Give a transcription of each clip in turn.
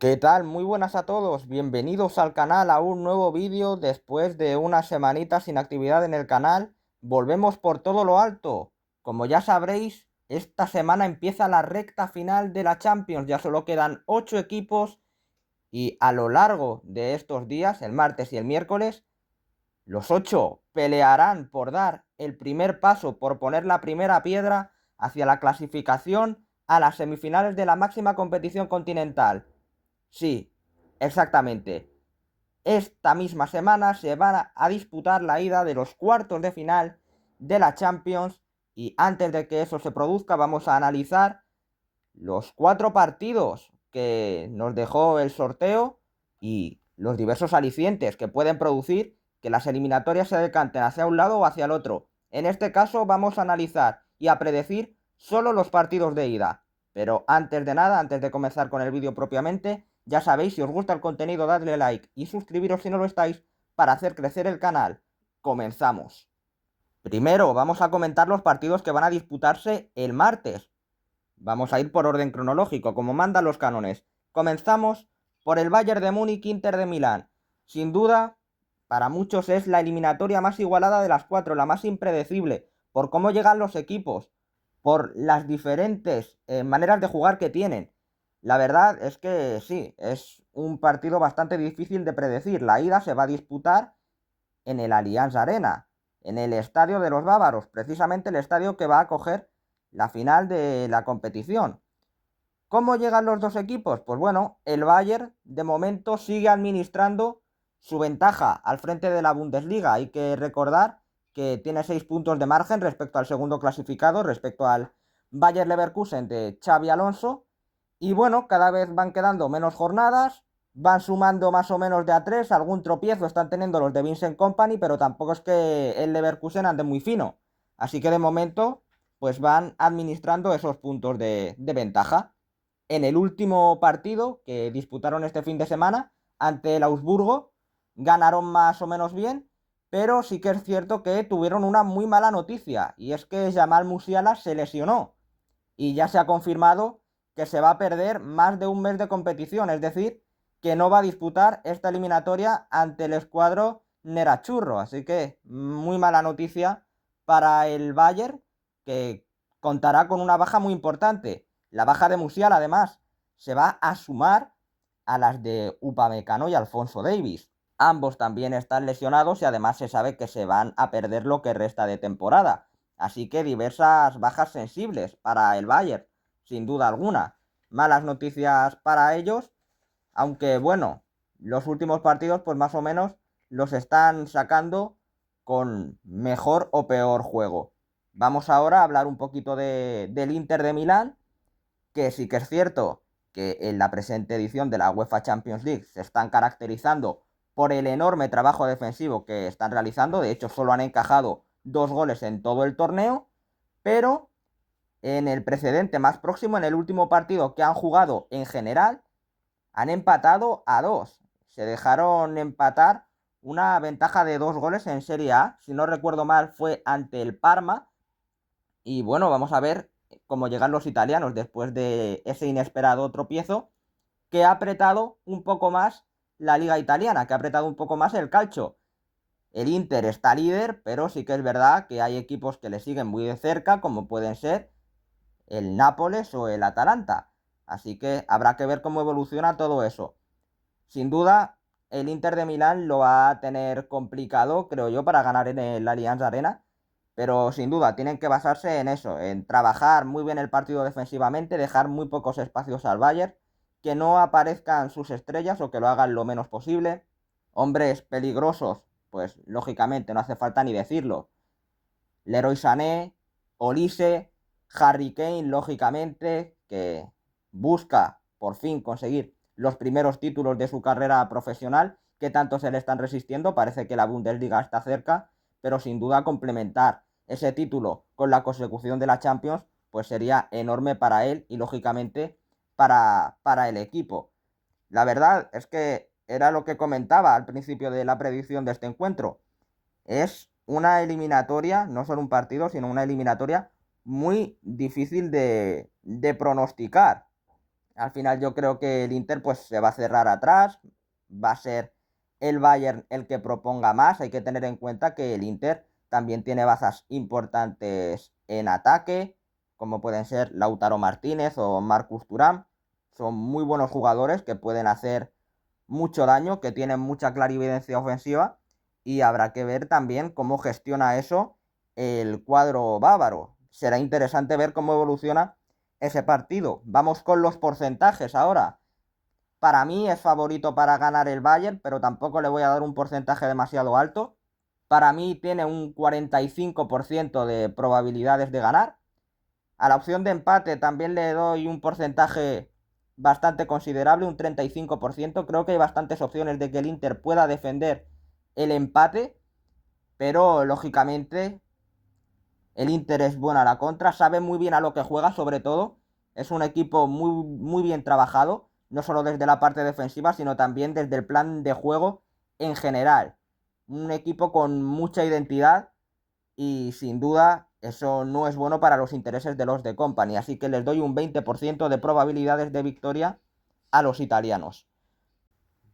¿Qué tal? Muy buenas a todos, bienvenidos al canal a un nuevo vídeo después de una semanita sin actividad en el canal. Volvemos por todo lo alto. Como ya sabréis, esta semana empieza la recta final de la Champions, ya solo quedan 8 equipos y a lo largo de estos días, el martes y el miércoles, los 8 pelearán por dar el primer paso, por poner la primera piedra hacia la clasificación a las semifinales de la máxima competición continental. Sí, exactamente. Esta misma semana se van a disputar la ida de los cuartos de final de la Champions y antes de que eso se produzca vamos a analizar los 4 partidos que nos dejó el sorteo y los diversos alicientes que pueden producir que las eliminatorias se decanten hacia un lado o hacia el otro. En este caso vamos a analizar y a predecir solo los partidos de ida. Pero antes de nada, antes de comenzar con el vídeo propiamente, ya sabéis, si os gusta el contenido, dadle like y suscribiros si no lo estáis para hacer crecer el canal. Comenzamos. Primero, vamos a comentar los partidos que van a disputarse el martes. Vamos a ir por orden cronológico, como mandan los cánones. Comenzamos por el Bayern de Múnich Inter de Milán. Sin duda, para muchos es la eliminatoria más igualada de las 4, la más impredecible, por cómo llegan los equipos, por las diferentes maneras de jugar que tienen. La verdad es que sí, es un partido bastante difícil de predecir. La ida se va a disputar en el Allianz Arena, en el estadio de los bávaros, precisamente el estadio que va a acoger la final de la competición. ¿Cómo llegan los dos equipos? Pues bueno, el Bayern de momento sigue administrando su ventaja al frente de la Bundesliga. Hay que recordar que tiene 6 puntos de margen respecto al segundo clasificado, respecto al Bayer Leverkusen de Xabi Alonso. Y bueno, cada vez van quedando menos jornadas, van sumando más o menos de a 3, algún tropiezo están teniendo los de Vincent Company, pero tampoco es que el Leverkusen ande muy fino. Así que de momento, pues van administrando esos puntos de ventaja. En el último partido que disputaron este fin de semana ante el Augsburgo, ganaron más o menos bien, pero sí que es cierto que tuvieron una muy mala noticia, y es que Jamal Musiala se lesionó y ya se ha confirmado que se va a perder más de un mes de competición, es decir, que no va a disputar esta eliminatoria ante el escuadro Nerachurro. Así que muy mala noticia para el Bayern, que contará con una baja muy importante. La baja de Musiala, además, se va a sumar a las de Upamecano y Alfonso Davies. Ambos también están lesionados y además se sabe que se van a perder lo que resta de temporada. Así que diversas bajas sensibles para el Bayern, sin duda alguna. Malas noticias para ellos, aunque bueno, los últimos partidos pues más o menos los están sacando con mejor o peor juego. Vamos ahora a hablar un poquito del Inter de Milán, que sí que es cierto que en la presente edición de la UEFA Champions League se están caracterizando por el enorme trabajo defensivo que están realizando. De hecho, solo han encajado 2 goles en todo el torneo, pero en el precedente más próximo, en el último partido que han jugado en general, han empatado a 2. Se dejaron empatar una ventaja de 2 goles en Serie A. Si no recuerdo mal, fue ante el Parma. Y bueno, vamos a ver cómo llegan los italianos después de ese inesperado tropiezo que ha apretado un poco más la liga italiana, que ha apretado un poco más el calcio. El Inter está líder, pero sí que es verdad que hay equipos que le siguen muy de cerca, como pueden ser el Nápoles o el Atalanta. Así que habrá que ver cómo evoluciona todo eso. Sin duda, el Inter de Milán lo va a tener complicado, creo yo, para ganar en el Allianz Arena. Pero sin duda, tienen que basarse en eso, en trabajar muy bien el partido defensivamente, dejar muy pocos espacios al Bayern, que no aparezcan sus estrellas o que lo hagan lo menos posible. Hombres peligrosos, pues lógicamente no hace falta ni decirlo. Leroy Sané, Olise, Harry Kane, lógicamente, que busca por fin conseguir los primeros títulos de su carrera profesional, que tanto se le están resistiendo. Parece que la Bundesliga está cerca, pero sin duda complementar ese título con la consecución de la Champions, pues sería enorme para él y lógicamente para el equipo. La verdad es que era lo que comentaba al principio de la predicción de este encuentro. Es una eliminatoria, no solo un partido, sino una eliminatoria muy difícil de pronosticar. Al final yo creo que el Inter pues se va a cerrar atrás, va a ser el Bayern el que proponga más. Hay que tener en cuenta que el Inter también tiene bazas importantes en ataque, como pueden ser Lautaro Martínez o Marcus Thuram. Son muy buenos jugadores que pueden hacer mucho daño, que tienen mucha clarividencia ofensiva y habrá que ver también cómo gestiona eso el cuadro bávaro. Será interesante ver cómo evoluciona ese partido. Vamos con los porcentajes ahora. Para mí es favorito para ganar el Bayern, pero tampoco le voy a dar un porcentaje demasiado alto. Para mí tiene un 45% de probabilidades de ganar. A la opción de empate también le doy un porcentaje bastante considerable, un 35%. Creo que hay bastantes opciones de que el Inter pueda defender el empate, pero lógicamente el Inter es bueno a la contra, sabe muy bien a lo que juega, sobre todo. Es un equipo muy, muy bien trabajado, no solo desde la parte defensiva, sino también desde el plan de juego en general. Un equipo con mucha identidad y sin duda eso no es bueno para los intereses de los de Company. Así que les doy un 20% de probabilidades de victoria a los italianos.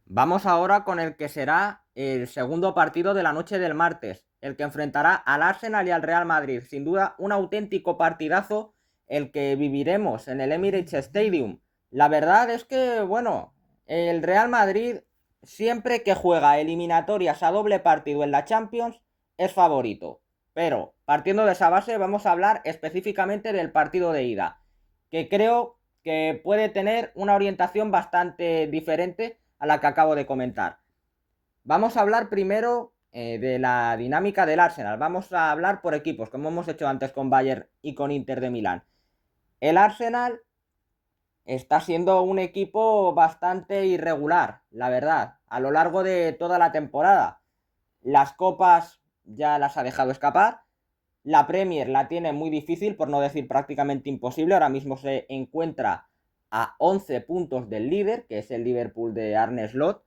Vamos ahora con el que será el segundo partido de la noche del martes, el que enfrentará al Arsenal y al Real Madrid. Sin duda, un auténtico partidazo el que viviremos en el Emirates Stadium. La verdad es que, bueno, el Real Madrid, siempre que juega eliminatorias a doble partido en la Champions, es favorito. Pero, partiendo de esa base, vamos a hablar específicamente del partido de ida, que creo que puede tener una orientación bastante diferente a la que acabo de comentar. Vamos a hablar primero de la dinámica del Arsenal. Vamos a hablar por equipos, como hemos hecho antes con Bayern y con Inter de Milán. El Arsenal está siendo un equipo bastante irregular, la verdad, a lo largo de toda la temporada. Las copas ya las ha dejado escapar. La Premier la tiene muy difícil, por no decir prácticamente imposible. Ahora mismo se encuentra a 11 puntos del líder, que es el Liverpool de Arne Slot,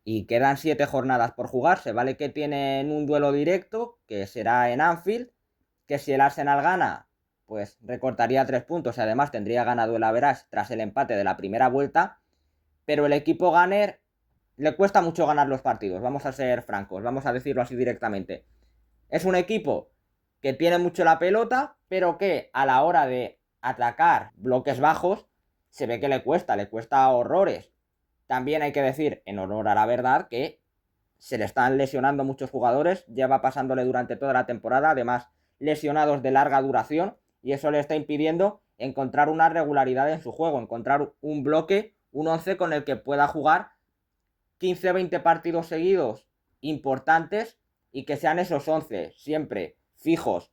y quedan 7 jornadas por jugarse. Vale que tienen un duelo directo, que será en Anfield, que si el Arsenal gana, pues recortaría 3 puntos y además tendría ganado el average tras el empate de la primera vuelta. Pero el equipo Gunner le cuesta mucho ganar los partidos, vamos a ser francos, vamos a decirlo así directamente. Es un equipo que tiene mucho la pelota, pero que a la hora de atacar bloques bajos se ve que le cuesta horrores. También hay que decir, en honor a la verdad, que se le están lesionando muchos jugadores, lleva pasándole durante toda la temporada, además lesionados de larga duración, y eso le está impidiendo encontrar una regularidad en su juego, encontrar un bloque, un 11 con el que pueda jugar 15-20 partidos seguidos importantes y que sean esos 11 siempre fijos,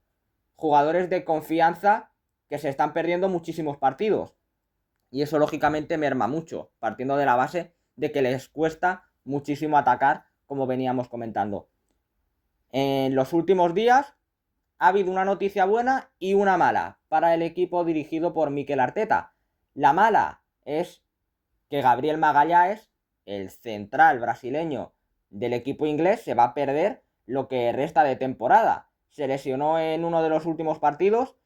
jugadores de confianza que se están perdiendo muchísimos partidos. Y eso lógicamente merma mucho, partiendo de la base de que les cuesta muchísimo atacar, como veníamos comentando. En los últimos días ha habido una noticia buena y una mala para el equipo dirigido por Mikel Arteta. La mala es que Gabriel Magalhães, el central brasileño del equipo inglés, se va a perder lo que resta de temporada. Se lesionó en uno de los últimos partidos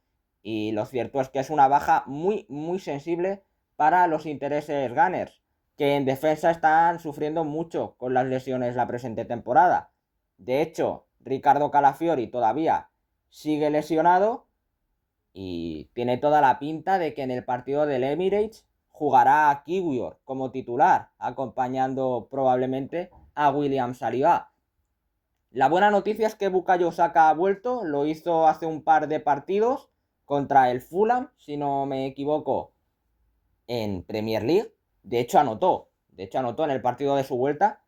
y lo cierto es que es una baja muy, muy sensible para los intereses Gunners, que en defensa están sufriendo mucho con las lesiones la presente temporada. De hecho, Ricardo Calafiori todavía sigue lesionado y tiene toda la pinta de que en el partido del Emirates jugará a Kiwior como titular, acompañando probablemente a William Saliba. La buena noticia es que Bukayo Saka ha vuelto, lo hizo hace un par de partidos contra el Fulham, si no me equivoco, en Premier League. De hecho anotó en el partido de su vuelta.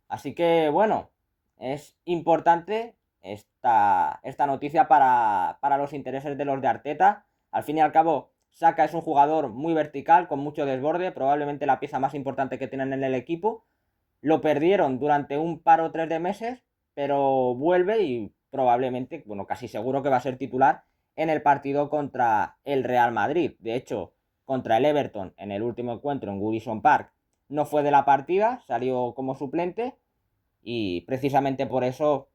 Así que bueno, es importante esta noticia para los intereses de los de Arteta. Al fin y al cabo, Saka es un jugador muy vertical, con mucho desborde, probablemente la pieza más importante que tienen en el equipo. Lo perdieron durante un par o tres de meses, pero vuelve y probablemente, bueno, casi seguro que va a ser titular en el partido contra el Real Madrid. De hecho, contra el Everton en el último encuentro en Goodison Park no fue de la partida, salió como suplente y precisamente por eso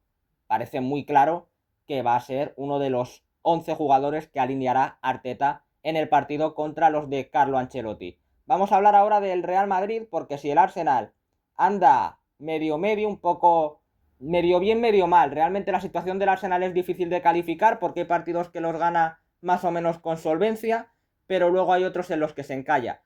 parece muy claro que va a ser uno de los 11 jugadores que alineará Arteta en el partido contra los de Carlo Ancelotti. Vamos a hablar ahora del Real Madrid, porque si el Arsenal anda medio un poco medio bien, medio mal. Realmente la situación del Arsenal es difícil de calificar porque hay partidos que los gana más o menos con solvencia, pero luego hay otros en los que se encalla.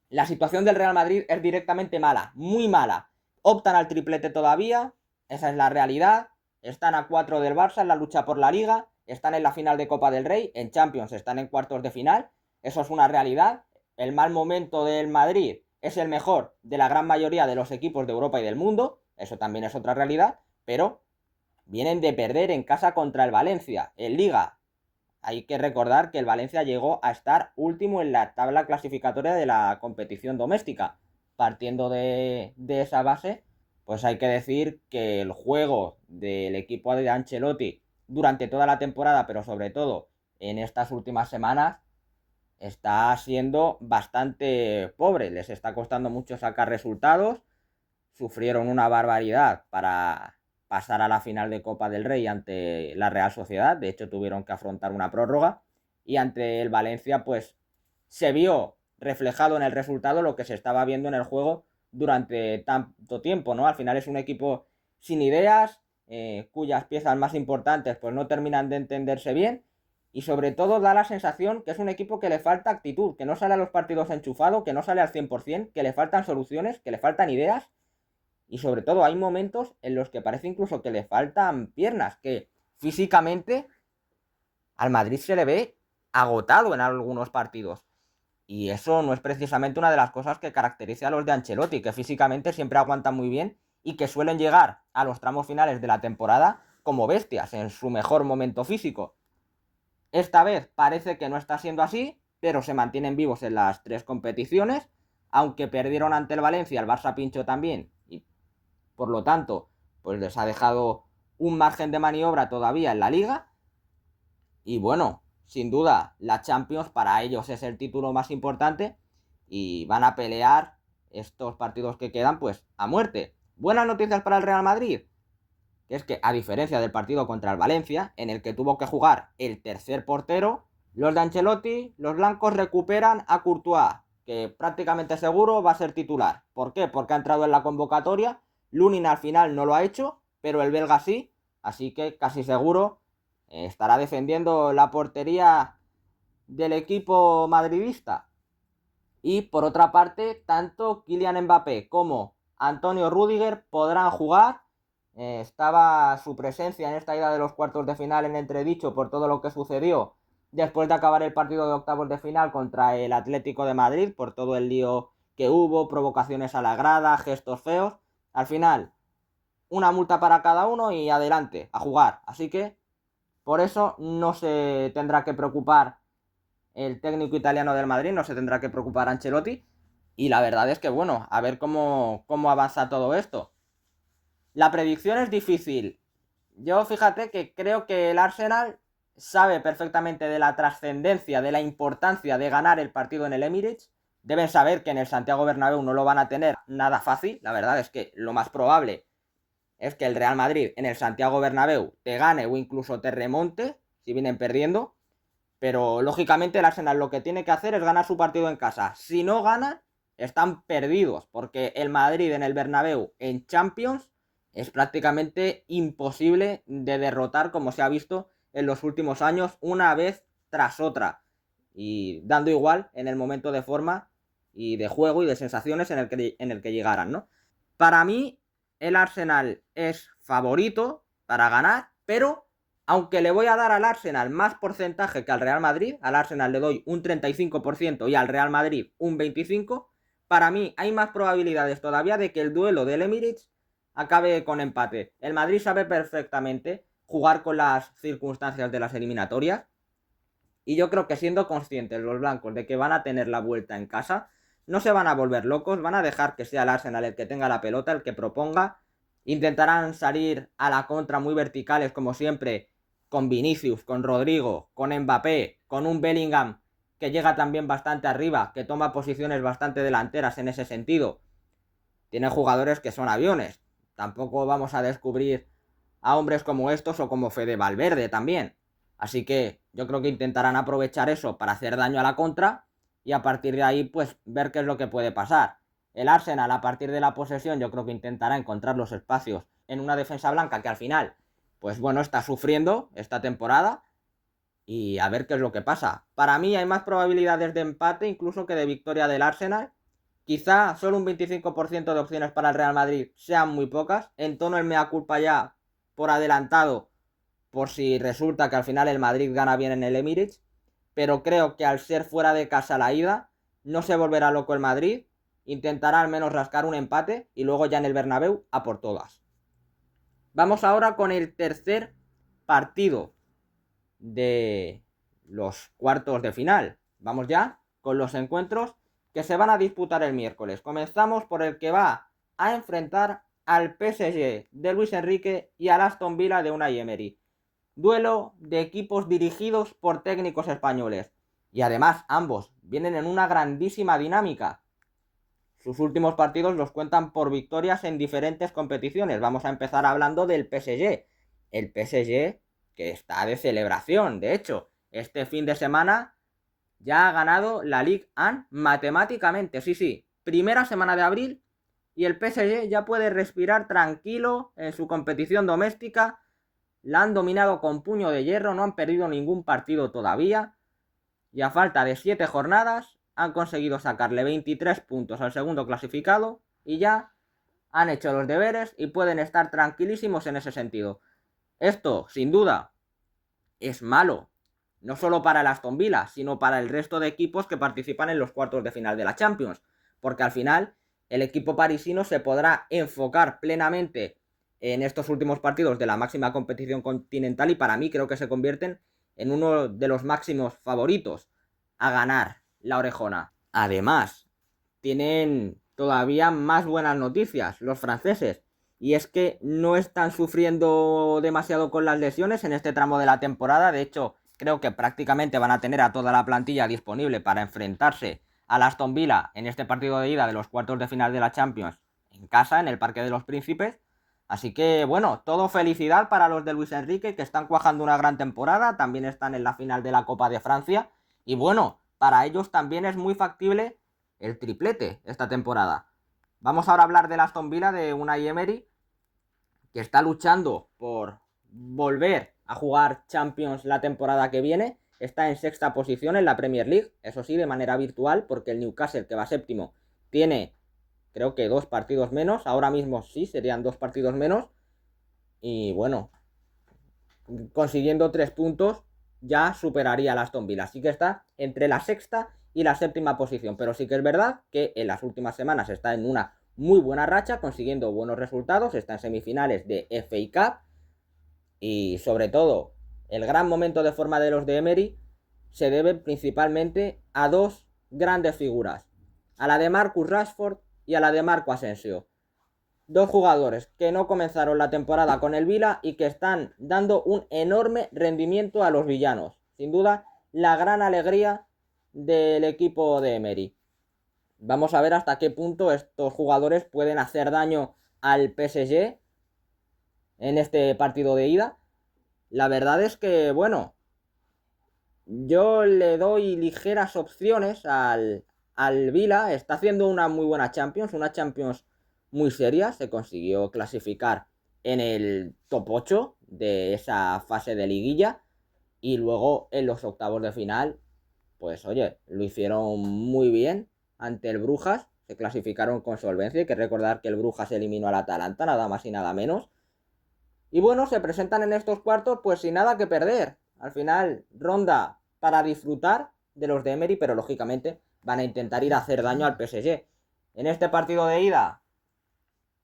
La situación del Real Madrid es directamente mala, muy mala. Optan al triplete todavía, esa es la realidad. Están a 4 del Barça en la lucha por la Liga, están en la final de Copa del Rey, en Champions están en cuartos de final. Eso es una realidad. El mal momento del Madrid es el mejor de la gran mayoría de los equipos de Europa y del mundo, eso también es otra realidad, pero vienen de perder en casa contra el Valencia, en Liga. Hay que recordar que el Valencia llegó a estar último en la tabla clasificatoria de la competición doméstica. Partiendo de esa base, pues hay que decir que el juego del equipo de Ancelotti durante toda la temporada, pero sobre todo en estas últimas semanas, está siendo bastante pobre. Les está costando mucho sacar resultados. Sufrieron una barbaridad para pasar a la final de Copa del Rey ante la Real Sociedad. De hecho, tuvieron que afrontar una prórroga. Y ante el Valencia, pues se vio reflejado en el resultado lo que se estaba viendo en el juego durante tanto tiempo, ¿no? Al final es un equipo sin ideas, cuyas piezas más importantes pues no terminan de entenderse bien. Y sobre todo da la sensación que es un equipo que le falta actitud, que no sale a los partidos enchufado, que no sale al 100%, que le faltan soluciones, que le faltan ideas. Y sobre todo hay momentos en los que parece incluso que le faltan piernas, que físicamente al Madrid se le ve agotado en algunos partidos. Y eso no es precisamente una de las cosas que caracteriza a los de Ancelotti, que físicamente siempre aguantan muy bien y que suelen llegar a los tramos finales de la temporada como bestias, en su mejor momento físico. Esta vez parece que no está siendo así, pero se mantienen vivos en las 3 competiciones, aunque perdieron ante el Valencia, el Barça pinchó también, y por lo tanto, pues les ha dejado un margen de maniobra todavía en la Liga. Y bueno, sin duda, la Champions para ellos es el título más importante y van a pelear estos partidos que quedan pues a muerte. Buenas noticias para el Real Madrid, que es que a diferencia del partido contra el Valencia, en el que tuvo que jugar el tercer portero, los de Ancelotti, los blancos recuperan a Courtois, que prácticamente seguro va a ser titular. ¿Por qué? Porque ha entrado en la convocatoria. Lunin al final no lo ha hecho, pero el belga sí, así que casi seguro estará defendiendo la portería del equipo madridista. Y por otra parte, tanto Kylian Mbappé como Antonio Rüdiger podrán jugar. Estaba su presencia en esta ida de los cuartos de final en entredicho por todo lo que sucedió después de acabar el partido de octavos de final contra el Atlético de Madrid, por todo el lío que hubo, provocaciones a la grada, gestos feos. Al final, una multa para cada uno y adelante, a jugar. Así que por eso no se tendrá que preocupar el técnico italiano del Madrid, no se tendrá que preocupar Ancelotti. Y la verdad es que, bueno, a ver cómo avanza todo esto. La predicción es difícil. Yo fíjate que creo que el Arsenal sabe perfectamente de la trascendencia, de la importancia de ganar el partido en el Emirates. Deben saber que en el Santiago Bernabéu no lo van a tener nada fácil. La verdad es que lo más probable es que el Real Madrid en el Santiago Bernabéu te gane o incluso te remonte si vienen perdiendo. Pero lógicamente el Arsenal lo que tiene que hacer es ganar su partido en casa. Si no ganan, están perdidos, porque el Madrid en el Bernabéu en Champions es prácticamente imposible de derrotar, como se ha visto en los últimos años, una vez tras otra. Y dando igual en el momento de forma y de juego y de sensaciones en el que llegaran, ¿no? Para mí, el Arsenal es favorito para ganar, pero aunque le voy a dar al Arsenal más porcentaje que al Real Madrid, al Arsenal le doy un 35% y al Real Madrid un 25%, para mí hay más probabilidades todavía de que el duelo del Emirates acabe con empate. El Madrid sabe perfectamente jugar con las circunstancias de las eliminatorias y yo creo que siendo conscientes los blancos de que van a tener la vuelta en casa, no se van a volver locos, van a dejar que sea el Arsenal el que tenga la pelota, el que proponga. Intentarán salir a la contra muy verticales como siempre, con Vinicius, con Rodrigo, con Mbappé, con un Bellingham que llega también bastante arriba, que toma posiciones bastante delanteras en ese sentido. Tiene jugadores que son aviones. Tampoco vamos a descubrir a hombres como estos o como Fede Valverde también. Así que yo creo que intentarán aprovechar eso para hacer daño a la contra y a partir de ahí pues ver qué es lo que puede pasar. El Arsenal a partir de la posesión yo creo que intentará encontrar los espacios en una defensa blanca que al final pues bueno está sufriendo esta temporada y a ver qué es lo que pasa. Para mí hay más probabilidades de empate incluso que de victoria del Arsenal. Quizá solo un 25% de opciones para el Real Madrid sean muy pocas. Entono el mea culpa ya por adelantado por si resulta que al final el Madrid gana bien en el Emirates. Pero creo que al ser fuera de casa la ida, no se volverá loco el Madrid. Intentará al menos rascar un empate y luego ya en el Bernabéu a por todas. Vamos ahora con el tercer partido de los cuartos de final. Vamos ya con los encuentros que se van a disputar el miércoles. Comenzamos por el que va a enfrentar al PSG de Luis Enrique y al Aston Villa de Unai Emery. Duelo de equipos dirigidos por técnicos españoles. Y además ambos vienen en una grandísima dinámica. Sus últimos partidos los cuentan por victorias en diferentes competiciones. Vamos a empezar hablando del PSG. El PSG que está de celebración. De hecho, este fin de semana ya ha ganado la Ligue 1 matemáticamente. Sí. Primera semana de abril y el PSG ya puede respirar tranquilo en su competición doméstica. La han dominado con puño de hierro, no han perdido ningún partido todavía. Y a falta de 7 jornadas han conseguido sacarle 23 puntos al segundo clasificado y ya han hecho los deberes y pueden estar tranquilísimos en ese sentido. Esto, sin duda, es malo, no solo para el Aston Villa, sino para el resto de equipos que participan en los cuartos de final de la Champions, porque al final el equipo parisino se podrá enfocar plenamente en estos últimos partidos de la máxima competición continental y para mí creo que se convierten en uno de los máximos favoritos a ganar la orejona. Además, tienen todavía más buenas noticias los franceses, y es que no están sufriendo demasiado con las lesiones en este tramo de la temporada. De hecho, creo que prácticamente van a tener a toda la plantilla disponible para enfrentarse al Aston Villa en este partido de ida de los cuartos de final de la Champions en casa, en el Parque de los Príncipes. Así que, bueno, todo felicidad para los de Luis Enrique, que están cuajando una gran temporada. También están en la final de la Copa de Francia. Y bueno, para ellos también es muy factible el triplete esta temporada. Vamos ahora a hablar del Aston Villa de Unai Emery, que está luchando por volver a jugar Champions la temporada que viene. Está en sexta posición en la Premier League, eso sí, de manera virtual, porque el Newcastle, que va séptimo, tiene creo que 2 partidos menos. Ahora mismo sí, serían 2 partidos menos. Y bueno, consiguiendo 3 puntos ya superaría al Aston Villa. Así que está entre la sexta y la séptima posición. Pero sí que es verdad que en las últimas semanas está en una muy buena racha, consiguiendo buenos resultados. Está en semifinales de FA Cup. Y sobre todo, el gran momento de forma de los de Emery se debe principalmente a 2 grandes figuras. A la de Marcus Rashford y a la de Marco Asensio. 2 jugadores que no comenzaron la temporada con el Villa y que están dando un enorme rendimiento a los villanos. Sin duda, la gran alegría del equipo de Emery. Vamos a ver hasta qué punto estos jugadores pueden hacer daño al PSG en este partido de ida. La verdad es que, bueno, yo le doy ligeras opciones al Villa. Está haciendo una muy buena Champions, una Champions muy seria. Se consiguió clasificar en el top 8 de esa fase de liguilla y luego en los octavos de final, pues oye, lo hicieron muy bien ante el Brujas. Se clasificaron con solvencia. Hay que recordar que el Brujas eliminó al Atalanta, nada más y nada menos. Y bueno, se presentan en estos cuartos pues sin nada que perder. Al final, ronda para disfrutar de los de Emery, pero lógicamente van a intentar ir a hacer daño al PSG. En este partido de ida,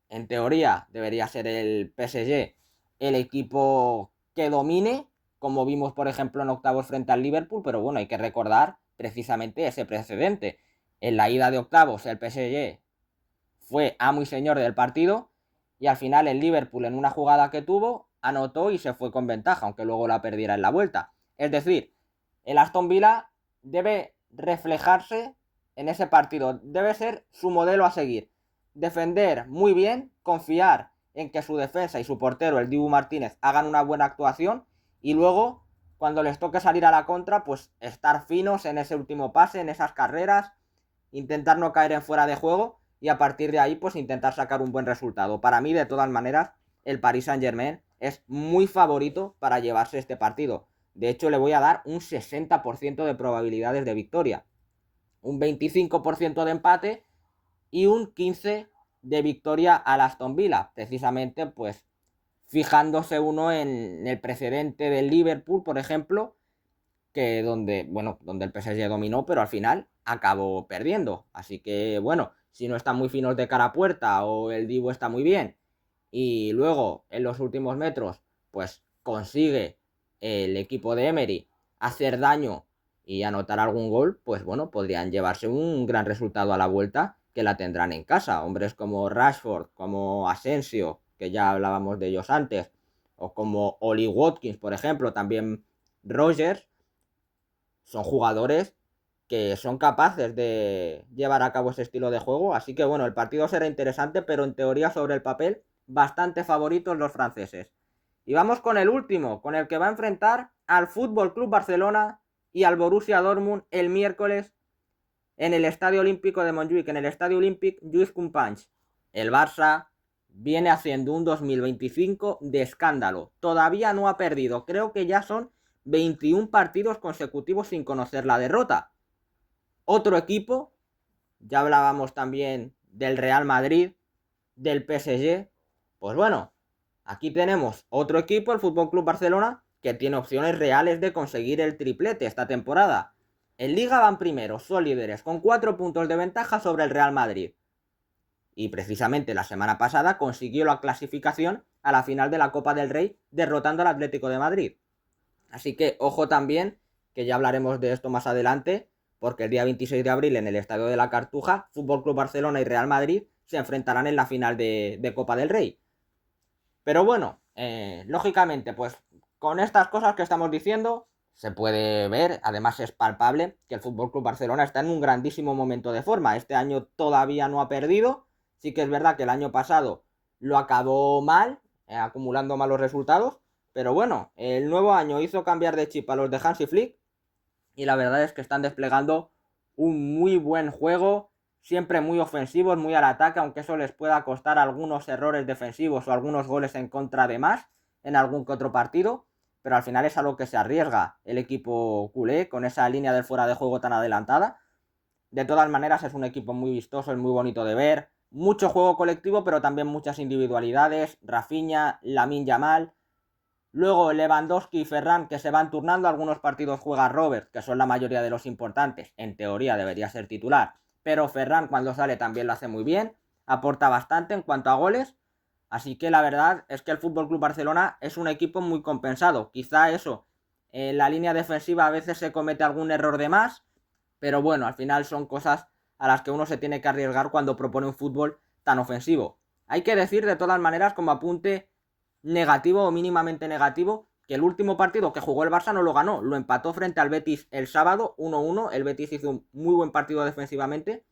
en teoría, debería ser el PSG el equipo que domine, como vimos por ejemplo en octavos frente al Liverpool, pero bueno, hay que recordar precisamente ese precedente. En la ida de octavos el PSG fue amo y señor del partido y al final el Liverpool en una jugada que tuvo anotó y se fue con ventaja, aunque luego la perdiera en la vuelta. Es decir, el Aston Villa debe reflejarse en ese partido, debe ser su modelo a seguir. Defender muy bien, confiar en que su defensa y su portero, el Dibu Martínez, hagan una buena actuación y luego cuando les toque salir a la contra, pues estar finos en ese último pase, en esas carreras, intentar no caer en fuera de juego y a partir de ahí pues intentar sacar un buen resultado. Para mí, de todas maneras, el Paris Saint-Germain es muy favorito para llevarse este partido. De hecho, le voy a dar un 60% de probabilidades de victoria, un 25% de empate y un 15% de victoria al Aston Villa, precisamente pues fijándose uno en el precedente del Liverpool, por ejemplo, que donde el PSG dominó, pero al final acabó perdiendo. Así que, bueno, si no están muy finos de cara a puerta o el Dibu está muy bien y luego en los últimos metros, pues consigue el equipo de Emery hacer daño y anotar algún gol, pues bueno, podrían llevarse un gran resultado a la vuelta que la tendrán en casa. Hombres como Rashford, como Asensio, que ya hablábamos de ellos antes, o como Oli Watkins, por ejemplo, también Rogers, son jugadores que son capaces de llevar a cabo ese estilo de juego. Así que bueno, el partido será interesante, pero en teoría sobre el papel, bastante favoritos los franceses. Y vamos con el último, con el que va a enfrentar al Fútbol Club Barcelona y al Borussia Dortmund el miércoles en el Estadio Olímpico de Montjuic, en el Estadio Olímpic Lluís Companys. El Barça viene haciendo un 2025 de escándalo. Todavía no ha perdido. Creo que ya son 21 partidos consecutivos sin conocer la derrota. Otro equipo, ya hablábamos también del Real Madrid, del PSG. Pues bueno, aquí tenemos otro equipo, el FC Barcelona, que tiene opciones reales de conseguir el triplete esta temporada. En Liga van primeros, son líderes, con 4 puntos de ventaja sobre el Real Madrid. Y precisamente la semana pasada consiguió la clasificación a la final de la Copa del Rey, derrotando al Atlético de Madrid. Así que ojo también, que ya hablaremos de esto más adelante, porque el día 26 de abril en el Estadio de la Cartuja, FC Barcelona y Real Madrid se enfrentarán en la final de Copa del Rey. Pero bueno, lógicamente, pues con estas cosas que estamos diciendo, se puede ver, además es palpable, que el FC Barcelona está en un grandísimo momento de forma. Este año todavía no ha perdido. Sí que es verdad que el año pasado lo acabó mal, acumulando malos resultados. Pero bueno, el nuevo año hizo cambiar de chip a los de Hansi Flick y la verdad es que están desplegando un muy buen juego, siempre muy ofensivos, muy al ataque, aunque eso les pueda costar algunos errores defensivos o algunos goles en contra de más en algún que otro partido, pero al final es a lo que se arriesga el equipo culé con esa línea del fuera de juego tan adelantada. De todas maneras es un equipo muy vistoso, es muy bonito de ver, mucho juego colectivo, pero también muchas individualidades. Rafinha, Lamine Yamal, luego Lewandowski y Ferran, que se van turnando. Algunos partidos juega Robert, que son la mayoría de los importantes. En teoría debería ser titular, pero Ferran cuando sale también lo hace muy bien, aporta bastante en cuanto a goles. Así que la verdad es que el FC Barcelona es un equipo muy compensado. Quizá eso, en la línea defensiva a veces se comete algún error de más, pero bueno, al final son cosas a las que uno se tiene que arriesgar cuando propone un fútbol tan ofensivo. Hay que decir de todas maneras, como apunte negativo o mínimamente negativo, que el último partido que jugó el Barça no lo ganó, lo empató frente al Betis el sábado 1-1. El Betis hizo un muy buen partido defensivamente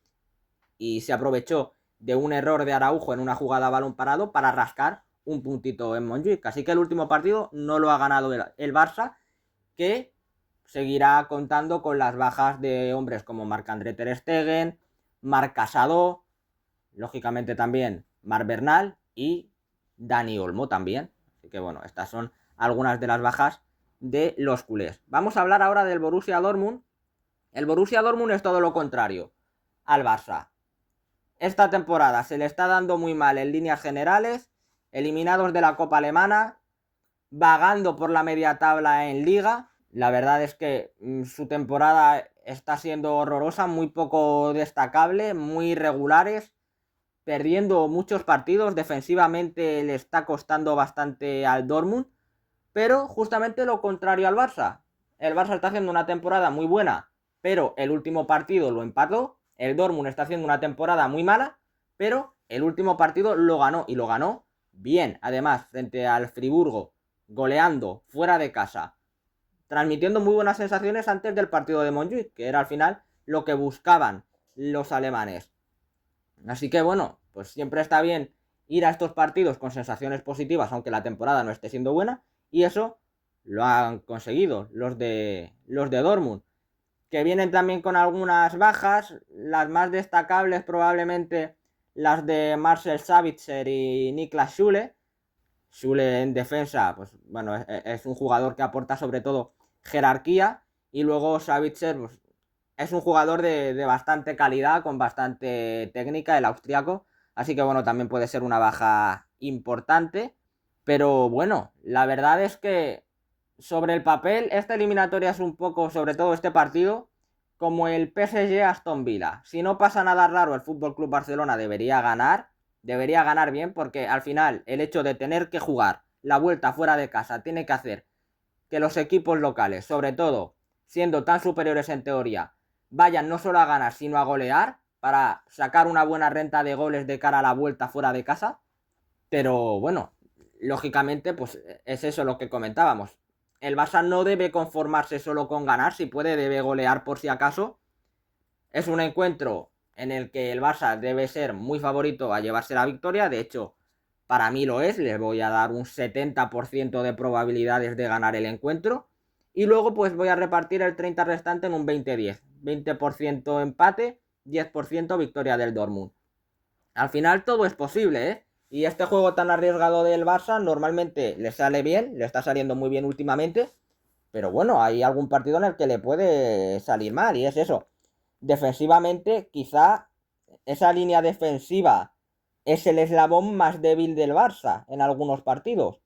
y se aprovechó de un error de Araujo en una jugada a balón parado para rascar un puntito en Montjuic. Así que el último partido no lo ha ganado el Barça, que seguirá contando con las bajas de hombres como Marc-André Ter Stegen, Marc Casado, lógicamente también Marc Bernal y Dani Olmo también. Así que bueno, estas son algunas de las bajas de los culés. Vamos a hablar ahora del Borussia Dortmund. El Borussia Dortmund es todo lo contrario al Barça. Esta temporada se le está dando muy mal en líneas generales, eliminados de la Copa Alemana, vagando por la media tabla en Liga. La verdad es que su temporada está siendo horrorosa, muy poco destacable, muy irregulares, perdiendo muchos partidos. Defensivamente le está costando bastante al Dortmund, pero justamente lo contrario al Barça. El Barça está haciendo una temporada muy buena, pero el último partido lo empató. El Dortmund está haciendo una temporada muy mala, pero el último partido lo ganó, y lo ganó bien. Además, frente al Friburgo, goleando fuera de casa, transmitiendo muy buenas sensaciones antes del partido de Montjuic, que era al final lo que buscaban los alemanes. Así que bueno, pues siempre está bien ir a estos partidos con sensaciones positivas, aunque la temporada no esté siendo buena, y eso lo han conseguido los de Dortmund, que vienen también con algunas bajas, las más destacables probablemente las de Marcel Sabitzer y Niklas Süle. Süle en defensa, pues bueno, es un jugador que aporta sobre todo jerarquía, y luego Sabitzer pues, es un jugador de bastante calidad, con bastante técnica, el austriaco, así que bueno, también puede ser una baja importante, pero bueno, la verdad es que sobre el papel, esta eliminatoria es un poco, sobre todo este partido, como el PSG Aston Villa. Si no pasa nada raro, el Fútbol Club Barcelona debería ganar bien, porque al final el hecho de tener que jugar la vuelta fuera de casa tiene que hacer que los equipos locales, sobre todo siendo tan superiores en teoría, vayan no solo a ganar, sino a golear, para sacar una buena renta de goles de cara a la vuelta fuera de casa. Pero bueno, lógicamente, pues es eso lo que comentábamos. El Barça no debe conformarse solo con ganar, si puede debe golear por si acaso. Es un encuentro en el que el Barça debe ser muy favorito a llevarse la victoria. De hecho, para mí lo es. Les voy a dar un 70% de probabilidades de ganar el encuentro. Y luego pues voy a repartir el 30 restante en un 20-10. 20% empate, 10% victoria del Dortmund. Al final todo es posible, ¿eh? Y este juego tan arriesgado del Barça normalmente le sale bien, le está saliendo muy bien últimamente. Pero bueno, hay algún partido en el que le puede salir mal, y es eso. Defensivamente, quizá esa línea defensiva es el eslabón más débil del Barça en algunos partidos.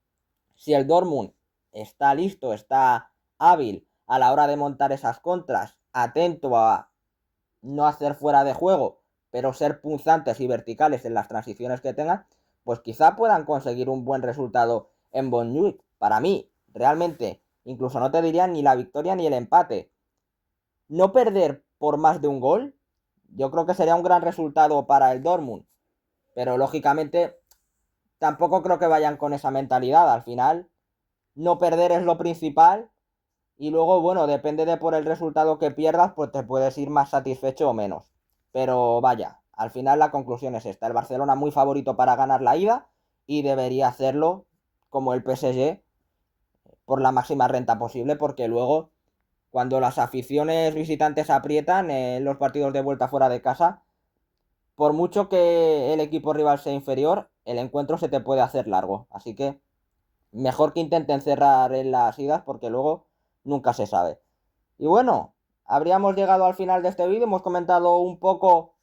Si el Dortmund está listo, está hábil a la hora de montar esas contras, atento a no hacer fuera de juego, pero ser punzantes y verticales en las transiciones que tengan, pues quizá puedan conseguir un buen resultado en Montjuic. Para mí, realmente, incluso no te diría ni la victoria ni el empate. No perder por más de un gol, yo creo que sería un gran resultado para el Dortmund. Pero lógicamente, tampoco creo que vayan con esa mentalidad. Al final, no perder es lo principal. Y luego, bueno, depende de por el resultado que pierdas, pues te puedes ir más satisfecho o menos. Pero vaya, al final la conclusión es esta. El Barcelona muy favorito para ganar la ida, y debería hacerlo como el PSG por la máxima renta posible, porque luego cuando las aficiones visitantes aprietan en los partidos de vuelta fuera de casa, por mucho que el equipo rival sea inferior, el encuentro se te puede hacer largo. Así que mejor que intenten cerrar en las idas, porque luego nunca se sabe. Y bueno, habríamos llegado al final de este vídeo. Hemos comentado un poco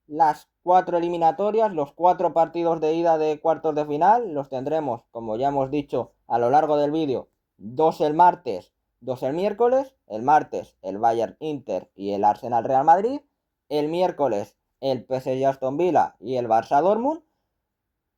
las 4 eliminatorias, los 4 partidos de ida de cuartos de final. Los tendremos, como ya hemos dicho a lo largo del vídeo, 2 el martes, 2 el miércoles. El martes el Bayern Inter y el Arsenal Real Madrid. El miércoles el PSG Aston Villa y el Barça Dortmund.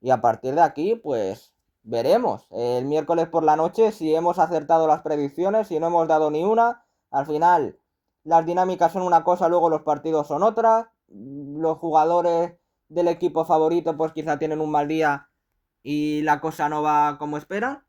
Y a partir de aquí, pues veremos el miércoles por la noche si hemos acertado las predicciones, si no hemos dado ni una. Al final, las dinámicas son una cosa, luego los partidos son otra. Los jugadores del equipo favorito, pues quizá tienen un mal día y la cosa no va como esperan.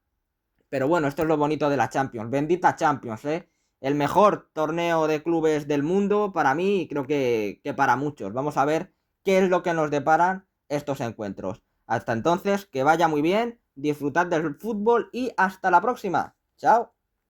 Pero bueno, esto es lo bonito de la Champions. Bendita Champions, ¿eh? El mejor torneo de clubes del mundo para mí, y creo que para muchos. Vamos a ver qué es lo que nos deparan estos encuentros. Hasta entonces, que vaya muy bien, disfrutad del fútbol y hasta la próxima. Chao.